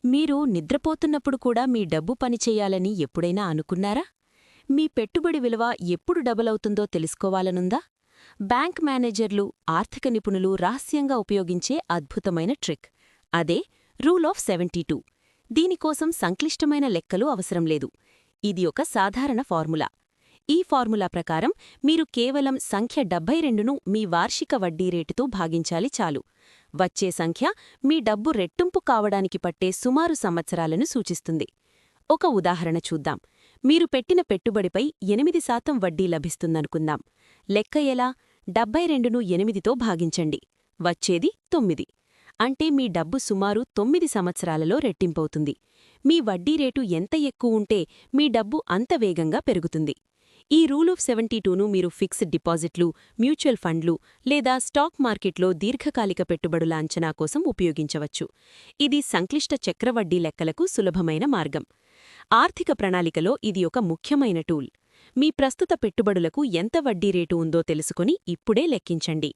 మీరు నిద్రపోతున్నప్పుడు కూడా మీ డబ్బు పనిచెయ్యాలని ఎప్పుడైనా అనుకున్నారా? మీ పెట్టుబడి విలువ ఎప్పుడు డబుల్ అవుతుందో తెలుసుకోవాలనుందా? బ్యాంక్ మేనేజర్లు, ఆర్థిక నిపుణులు రహస్యంగా ఉపయోగించే అద్భుతమైన ట్రిక్. అదే రూల్ ఆఫ్ 72. దీనికోసం సంక్లిష్టమైన లెక్కలు అవసరం లేదు. ఇది ఒక సాధారణ ఫార్ములా. ఈ ఫార్ములా ప్రకారం మీరు కేవలం సంఖ్య 72ను మీ వార్షిక వడ్డీ రేటుతో భాగించాలి చాలు. వచ్చే సంఖ్య మీ డబ్బు రెట్టింపు కావడానికి పట్టే సుమారు సంవత్సరాలను సూచిస్తుంది. ఒక ఉదాహరణ చూద్దాం. మీరు పెట్టిన పెట్టుబడిపై 8% వడ్డీ లభిస్తుందనుకుందాం. లెక్క ఎలా? 72ను 8తో భాగించండి. వచ్చేది 9. అంటే మీ డబ్బు సుమారు 9 సంవత్సరాలలో రెట్టింపవుతుంది. మీ వడ్డీ రేటు ఎంత ఎక్కువుంటే మీ డబ్బు అంత వేగంగా పెరుగుతుంది. ఈ రూల్ ఆఫ్ 72ను మీరు ఫిక్స్డ్ డిపాజిట్లు, మ్యూచువల్ ఫండ్లు లేదా స్టాక్ మార్కెట్లో దీర్ఘకాలిక పెట్టుబడుల అంచనా కోసం ఉపయోగించవచ్చు. ఇది సంక్లిష్ట చక్రవడ్డీ లెక్కలకు సులభమైన మార్గం. ఆర్థిక ప్రణాళికలో ఇది ఒక ముఖ్యమైన టూల్. మీ ప్రస్తుత పెట్టుబడులకు ఎంత వడ్డీ రేటు ఉందో తెలుసుకుని ఇప్పుడే లెక్కించండి.